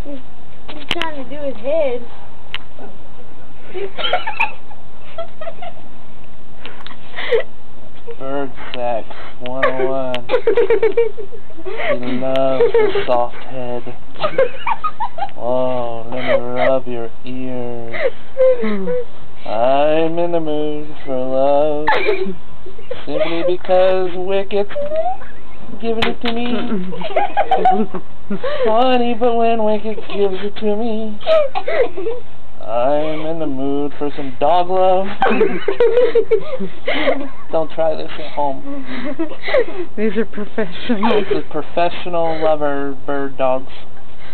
He's trying to do his head. Bird sex 101. He loves the soft head. Oh, let me rub your ears. I'm in the mood for love. Simply because Wicket's giving it to me. Funny, but when Wicket gives it to me, I'm in the mood for some dog love. Don't try this at home. These are professional. This is professional lover bird dogs.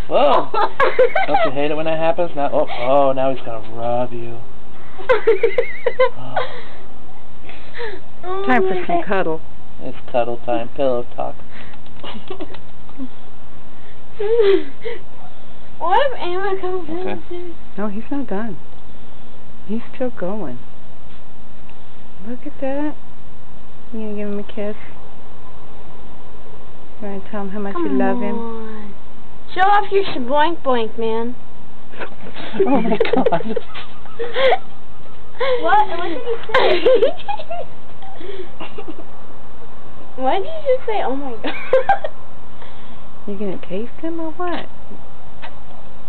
Whoa! Don't you hate it when that happens? Now, oh, now he's gonna rub you. Time for some cuddle. It's cuddle time, pillow talk. What if Emma comes in? No, he's not done. He's still going. Look at that. You gonna give him a kiss? You wanna tell him how much you love him? Show off your shaboink boink, man. Oh my god. What did you say? Why did you just say, oh my god? You gonna taste him or what?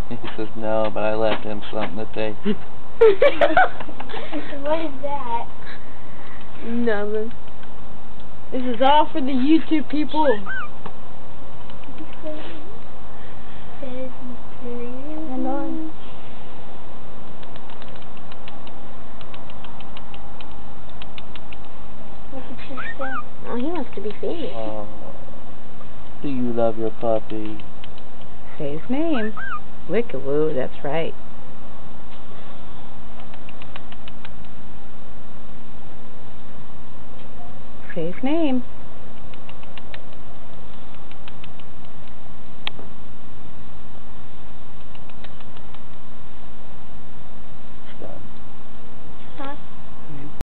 He says no, but I left him something to taste. What is that? Nothing. This is all for the YouTube people. Oh, he wants to be famous. Oh, do you love your puppy? Say his name. Wicket, woo, that's right. Say his name.